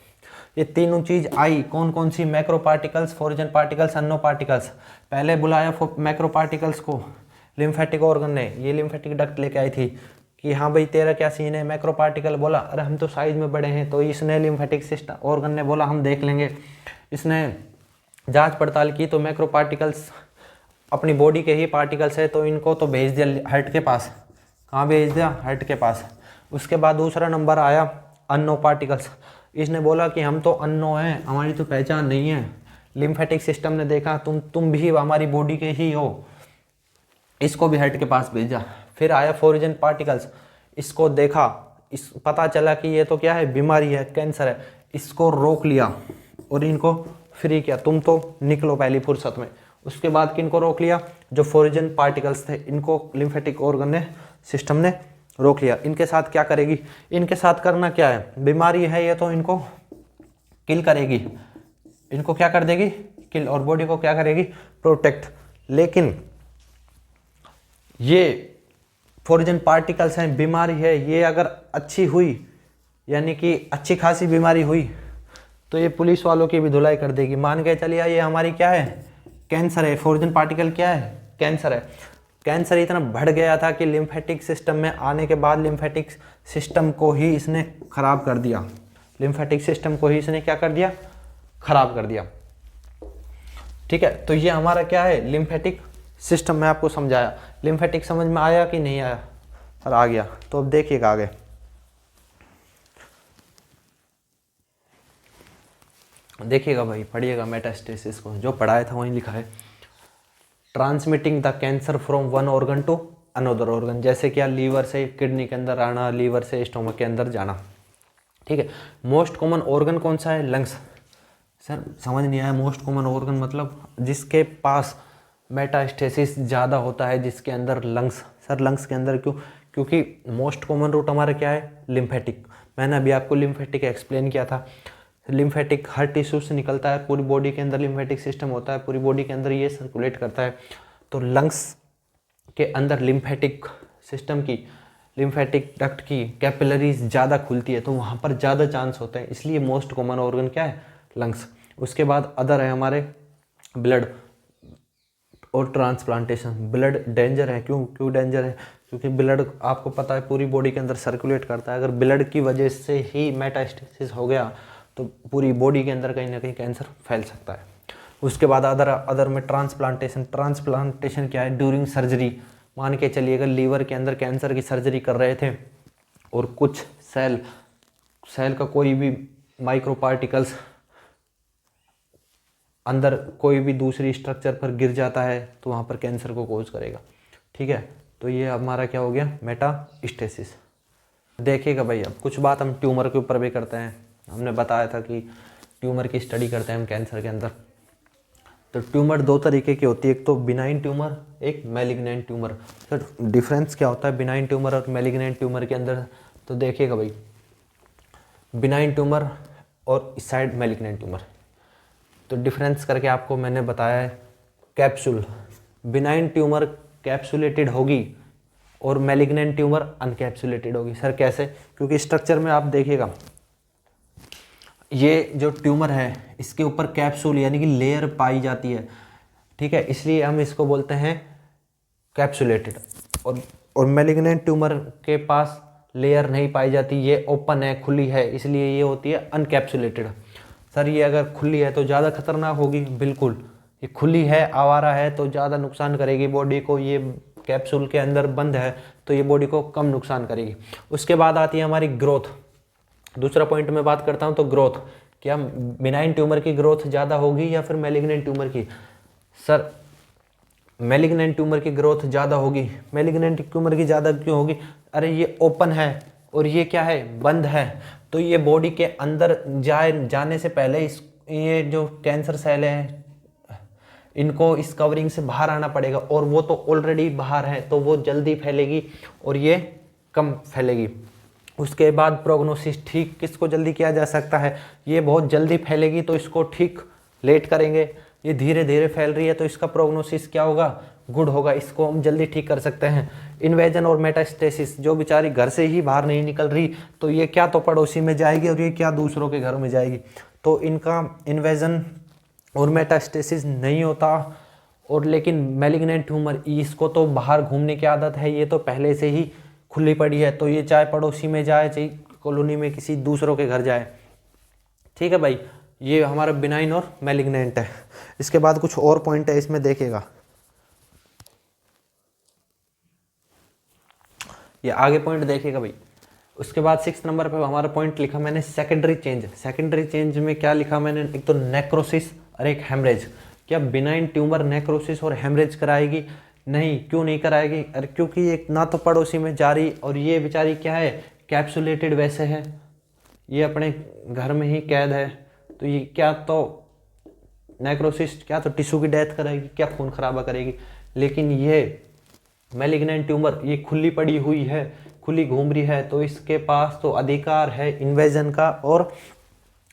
Speaker 1: ये तीनों चीज़ आई, कौन कौन सी, मैक्रो पार्टिकल्स, फोरिजन पार्टिकल्स, अन्नो पार्टिकल्स। पहले बुलाया मैक्रो पार्टिकल्स को लिम्फेटिक ऑर्गन ने, ये लिम्फेटिक डक्ट लेके आई थी कि हाँ भाई तेरा क्या सीन है, मैक्रो पार्टिकल बोला अरे हम तो साइज में बड़े हैं, तो इसने लिम्फेटिक सिस्टम ऑर्गन ने बोला हम देख लेंगे। इसने जांच पड़ताल की तो मैक्रो पार्टिकल्स अपनी बॉडी के ही पार्टिकल्स है, तो इनको तो भेज दिया हार्ट के पास। कहाँ भेज दिया, हार्ट के पास। उसके बाद दूसरा नंबर आया अन्नो पार्टिकल्स। इसने बोला कि हम तो अन्नो हैं, हमारी तो पहचान नहीं है। लिम्फेटिक सिस्टम ने देखा तुम भी हमारी बॉडी के ही हो, इसको भी हार्ट के पास भेजा। फिर आया फोरिजन पार्टिकल्स, इसको देखा, इस पता चला कि ये तो क्या है, बीमारी है, कैंसर है, इसको रोक लिया और इनको फ्री किया, तुम तो निकलो पहली फुर्सत में। उसके बाद किनको रोक लिया, जो फोरिजन पार्टिकल्स थे इनको लिम्फेटिक ऑर्गन ने, सिस्टम ने रोक लिया। इनके साथ क्या करेगी, इनके साथ करना क्या है, बीमारी है ये तो इनको किल करेगी, इनको क्या कर देगी, किल, और बॉडी को क्या करेगी, प्रोटेक्ट। लेकिन ये फोरिजन पार्टिकल्स हैं, बीमारी है, ये अगर अच्छी हुई यानी कि अच्छी खासी बीमारी हुई तो ये पुलिस वालों की भी धुलाई कर देगी। मान के चलिए ये हमारी क्या है, कैंसर है, फोरिजन पार्टिकल क्या है, कैंसर है। कैंसर इतना बढ़ गया था कि लिम्फेटिक सिस्टम में आने के बाद लिम्फेटिक सिस्टम को ही इसने खराब कर दिया, लिम्फेटिक सिस्टम को ही इसने क्या कर दिया, खराब कर दिया। ठीक है, तो ये हमारा क्या है, लिम्फेटिक सिस्टम में आपको समझाया। लिम्फेटिक समझ में आया कि नहीं आया, और आ गया। तो अब देखिएगा आगे, देखिएगा भाई, पढ़िएगा मेटास्टेसिस को, जो पढ़ाया था वहीं लिखा है, transmitting the cancer from one organ to another organ. जैसे क्या, लीवर से किडनी के अंदर आना, लीवर से स्टोमक के अंदर जाना। ठीक है, मोस्ट कॉमन ऑर्गन कौन सा है, लंग्स। सर समझ नहीं आया, मोस्ट कॉमन ऑर्गन मतलब जिसके पास मेटास्टेसिस ज़्यादा होता है, जिसके अंदर लंग्स। सर लंग्स के अंदर क्यों, क्योंकि मोस्ट कॉमन रूट हमारा क्या है, लिम्फेटिक। मैंने अभी आपको लिम्फेटिक एक्सप्लेन किया था। लिम्फेटिक हर टिश्यू से निकलता है, पूरी बॉडी के अंदर लिम्फेटिक सिस्टम होता है, पूरी बॉडी के अंदर ये सर्कुलेट करता है। तो लंग्स के अंदर लिम्फेटिक सिस्टम की, लिम्फेटिक डक्ट की कैपिलरीज ज़्यादा खुलती है, तो वहाँ पर ज़्यादा चांस होते हैं, इसलिए मोस्ट कॉमन ऑर्गन क्या है, लंग्स। उसके बाद अदर है हमारे ब्लड और ट्रांसप्लांटेशन। ब्लड डेंजर है, क्यों डेंजर है, क्योंकि ब्लड आपको पता है पूरी बॉडी के अंदर सर्कुलेट करता है। अगर ब्लड की वजह से ही मेटास्टेसिस हो गया तो पूरी बॉडी के अंदर कहीं ना कहीं कैंसर फैल सकता है। उसके बाद अदर में ट्रांसप्लांटेशन क्या है, ड्यूरिंग सर्जरी। मान के चलिए अगर लीवर के अंदर कैंसर की सर्जरी कर रहे थे और कुछ सेल का कोई भी माइक्रो पार्टिकल्स अंदर कोई भी दूसरी स्ट्रक्चर पर गिर जाता है तो वहाँ पर कैंसर को कोज करेगा। ठीक है, तो ये हमारा क्या हो गया, मेटास्टेसिस। देखिएगा भाई, अब कुछ बात हम ट्यूमर के ऊपर भी करते हैं। हमने बताया था कि ट्यूमर की स्टडी करते हैं हम कैंसर के अंदर। तो ट्यूमर दो तरीके की होती है, एक तो बिनाइन ट्यूमर, एक मैलिग्नेंट ट्यूमर। सर डिफरेंस क्या होता है बिनाइन ट्यूमर और मैलिग्नेंट ट्यूमर के अंदर? तो देखिएगा भाई, बिनाइन ट्यूमर और इस साइड मैलिग्नेंट ट्यूमर, तो डिफरेंस करके आपको मैंने बताया है। कैप्सूल, बिनाइन ट्यूमर कैप्सुलेटेड होगी और मैलिग्नेंट ट्यूमर अनकैप्सुलेटेड होगी। सर कैसे? क्योंकि स्ट्रक्चर में आप देखिएगा, ये जो ट्यूमर है इसके ऊपर कैप्सूल यानी कि लेयर पाई जाती है। ठीक है, इसलिए हम इसको बोलते हैं कैप्सुलेटेड। और मैलिग्नेंट ट्यूमर के पास लेयर नहीं पाई जाती, ये ओपन है, खुली है, इसलिए ये होती है अनकैप्सुलेटेड। सर ये अगर खुली है तो ज़्यादा खतरनाक होगी, बिल्कुल। ये खुली है, आवारा है तो ज़्यादा नुकसान करेगी बॉडी को, ये कैप्सूल के अंदर बंद है तो ये बॉडी को कम नुकसान करेगी। उसके बाद आती है हमारी ग्रोथ। दूसरा पॉइंट मैं बात करता हूँ तो ग्रोथ, क्या बिनाइन ट्यूमर की ग्रोथ ज़्यादा होगी या फिर मैलिग्नेंट ट्यूमर की? सर मैलिग्नेंट ट्यूमर की ग्रोथ ज़्यादा होगी। मैलिग्नेंट ट्यूमर की ज़्यादा क्यों होगी? अरे ये ओपन है और ये क्या है, बंद है, तो ये बॉडी के अंदर जाने से पहले ये जो कैंसर सेल है इनको इस कवरिंग से बाहर आना पड़ेगा, और वो तो ऑलरेडी बाहर है तो वो जल्दी फैलेगी और ये कम फैलेगी। उसके बाद प्रोग्नोसिस ठीक किसको जल्दी किया जा सकता है? ये बहुत जल्दी फैलेगी तो इसको ठीक लेट करेंगे, ये धीरे धीरे फैल रही है तो इसका प्रोग्नोसिस क्या होगा, गुड होगा, इसको हम जल्दी ठीक कर सकते हैं। इन्वेजन और मेटास्टेसिस, जो बेचारी घर से ही बाहर नहीं निकल रही तो ये क्या तो पड़ोसी में जाएगी और ये क्या दूसरों के घर में जाएगी, तो इनका इन्वेजन और मेटास्टेसिस नहीं होता। और लेकिन मैलिग्नेंट ट्यूमर, इसको तो बाहर घूमने की आदत है, ये तो पहले से ही खुली पड़ी है, तो ये चाहे पड़ोसी में जाए चाहे कॉलोनी में किसी दूसरों के घर जाए। ठीक है भाई, ये हमारा बिनाइन और मैलिग्नेंट है। इसके बाद कुछ और पॉइंट है इसमें, देखिएगा ये आगे पॉइंट देखिएगा भाई। उसके बाद 6 नंबर पे हमारा पॉइंट लिखा मैंने सेकेंडरी चेंज। सेकेंडरी चेंज में क्या लिखा मैंने, एक तो नेक्रोसिस और एक हेमरेज। क्या बिनाइन ट्यूमर नेक्रोसिस और हेमरेज कराएगी? नहीं, क्यों नहीं कराएगी? अरे क्योंकि एक ना तो पड़ोसी में जा रही और ये बेचारी क्या है, कैप्सुलेटेड वैसे है, ये अपने घर में ही कैद है, तो ये क्या तो नेक्रोसिस क्या तो टिश्यू की डेथ कराएगी, क्या खून खराबा करेगी। लेकिन ये मैलिग्नेंट ट्यूमर ये खुली पड़ी हुई है, खुली घूम रही है, तो इसके पास तो अधिकार है इन्वेजन का और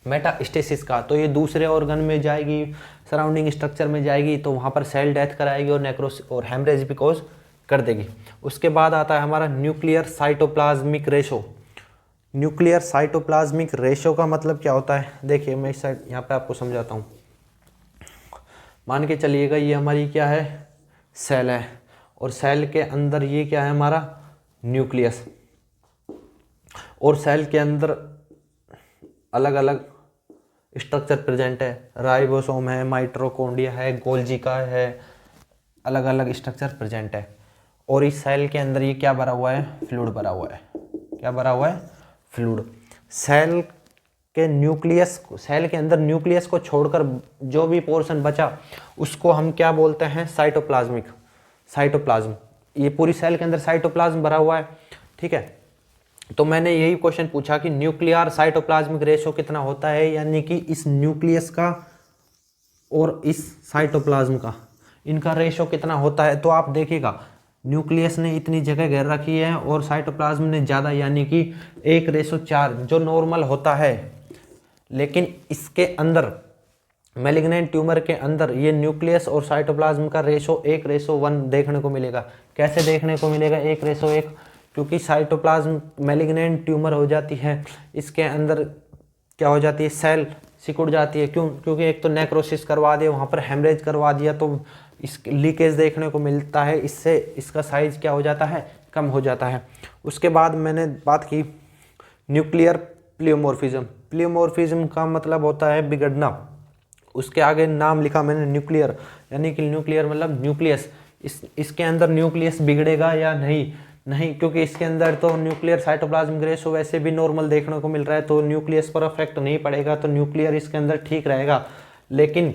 Speaker 1: मेटास्टेसिस का, तो ये दूसरे ऑर्गन में जाएगी, सराउंडिंग स्ट्रक्चर में जाएगी, तो वहाँ पर सेल डेथ कराएगी और नेक्रोसिस और हेमरेज भी कॉज कर देगी। उसके बाद आता है हमारा nuclear cytoplasmic ratio. Nuclear cytoplasmic ratio का मतलब क्या होता है? देखिए मैं इस साइड यहाँ पे आपको समझाता हूँ। मान के चलिएगा ये हमारी क्या है, सेल है, और सेल के अंदर ये क्या है हमारा, न्यूक्लियस, और सेल के अंदर अलग अलग स्ट्रक्चर प्रेजेंट है, राइबोसोम है, माइटोकॉन्ड्रिया है, गोल्जी का है, अलग अलग स्ट्रक्चर प्रेजेंट है। और इस सेल के अंदर ये क्या भरा हुआ है, फ्लूइड भरा हुआ है। क्या भरा हुआ है? फ्लूइड। सेल के न्यूक्लियस, सेल के अंदर न्यूक्लियस को छोड़कर जो भी पोर्शन बचा उसको हम क्या बोलते हैं, साइटोप्लाज्मिक, साइटोप्लाज्म। ये पूरी सेल के अंदर साइटोप्लाज्म भरा हुआ है। ठीक है, तो मैंने यही क्वेश्चन पूछा कि न्यूक्लियर साइटोप्लाज्मिक रेशो कितना होता है, यानी कि इस न्यूक्लियस का और इस साइटोप्लाज्म का इनका रेशो कितना होता है। तो आप देखिएगा न्यूक्लियस ने इतनी जगह घेर रखी है और साइटोप्लाज्म ने ज़्यादा, यानी कि 1:4 जो नॉर्मल होता है। लेकिन इसके अंदर मैलिग्नेंट ट्यूमर के अंदर ये न्यूक्लियस और साइटोप्लाज्म का रेशो 1:1 देखने को मिलेगा। कैसे देखने को मिलेगा 1:1? क्योंकि साइटोप्लाज्म मैलिग्नेंट ट्यूमर हो जाती है, इसके अंदर क्या हो जाती है, सेल सिकुड़ जाती है। क्यों? क्योंकि एक तो नेक्रोसिस करवा दिया, वहाँ पर हेमरेज करवा दिया, तो इस लीकेज देखने को मिलता है, इससे इसका साइज क्या हो जाता है, कम हो जाता है। उसके बाद मैंने बात की न्यूक्लियर प्लियोमॉर्फिज्म। प्लियोमॉर्फिज्म का मतलब होता है बिगड़ना। उसके आगे नाम लिखा मैंने न्यूक्लियर, यानी कि न्यूक्लियर मतलब न्यूक्लियस। इसके अंदर न्यूक्लियस बिगड़ेगा या नहीं? नहीं, क्योंकि इसके अंदर तो न्यूक्लियर साइटोप्लाज्मिक रेशो वैसे भी नॉर्मल देखने को मिल रहा है, तो न्यूक्लियस पर इफेक्ट नहीं पड़ेगा, तो न्यूक्लियर इसके अंदर ठीक रहेगा। लेकिन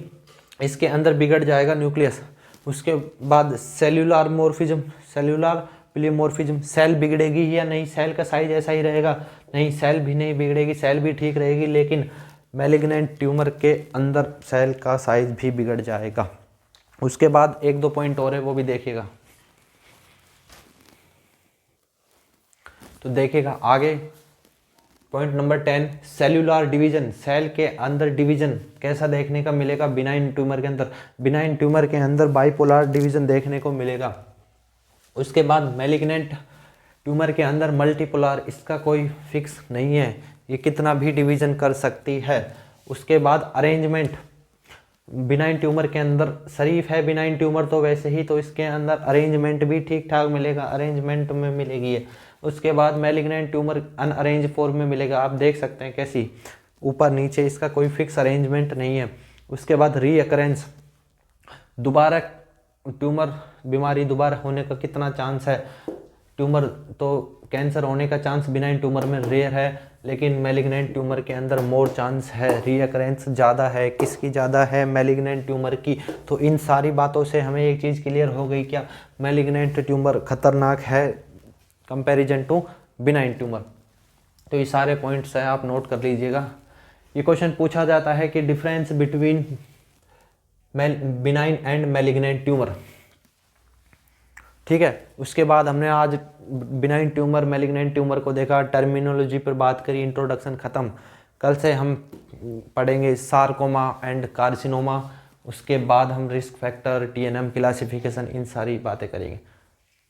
Speaker 1: इसके अंदर बिगड़ जाएगा न्यूक्लियस। उसके बाद cellular morphism, cellular pleomorphism, cell बिगड़ेगी या नहीं? सेल का साइज ऐसा ही रहेगा? नहीं, सेल भी नहीं बिगड़ेगी, सेल भी ठीक रहेगी, लेकिन मैलिग्नेंट ट्यूमर के अंदर सेल का साइज भी बिगड़ जाएगा। उसके बाद 1-2 पॉइंट और है, वो भी देखिएगा। तो देखिएगा आगे point number 10, cellular division. Cell के अंदर डिवीजन कैसा देखने का मिलेगा बिनाइन ट्यूमर के अंदर? बिनाइन ट्यूमर के अंदर बाइपोलर डिवीजन देखने को मिलेगा। उसके बाद मैलिग्नेंट ट्यूमर के अंदर मल्टीपोलर, इसका कोई फिक्स नहीं है, ये कितना भी डिवीजन कर सकती है। उसके बाद अरेंजमेंट, बिनाइन ट्यूमर के अंदर शरीफ है बिनाइन ट्यूमर तो वैसे ही, तो इसके अंदर अरेंजमेंट भी ठीक ठाक मिलेगा, अरेंजमेंट में मिलेगी है। उसके बाद मैलिग्नेंट ट्यूमर अनअरेंज फॉर्म में मिलेगा, आप देख सकते हैं कैसी ऊपर नीचे, इसका कोई फिक्स अरेंजमेंट नहीं है। उसके बाद रीअकरेंस, दोबारा ट्यूमर बीमारी दोबारा होने का कितना चांस है। ट्यूमर तो कैंसर होने का चांस बिनाइन ट्यूमर में रेयर है, लेकिन मैलिग्नेंट ट्यूमर के अंदर मोर चांस है, रीअकरेंस ज़्यादा है। किसकी ज़्यादा है? मैलिग्नेंट ट्यूमर की। तो इन सारी बातों से हमें एक चीज़ क्लियर हो गई, क्या मैलिग्नेंट ट्यूमर खतरनाक है कंपैरिजन टू बिनाइन ट्यूमर। तो ये सारे पॉइंट्स हैं, आप नोट कर लीजिएगा। ये क्वेश्चन पूछा जाता है कि difference between benign and malignant tumour, ठीक है। उसके बाद हमने आज बिनाइन ट्यूमर मैलिग्नेंट ट्यूमर को देखा, टर्मिनोलॉजी पर बात करी, इंट्रोडक्शन ख़त्म। कल से हम पढ़ेंगे सार्कोमा एंड कार्सिनोमा, उसके बाद हम रिस्क फैक्टर, टीएनएम क्लासिफिकेशन, इन सारी बातें करेंगे,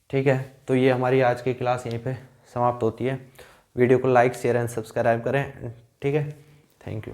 Speaker 1: ठीक है। तो ये हमारी आज की क्लास यहीं पे समाप्त होती है। वीडियो को लाइक शेयर एंड सब्सक्राइब करें, ठीक है। Thank you.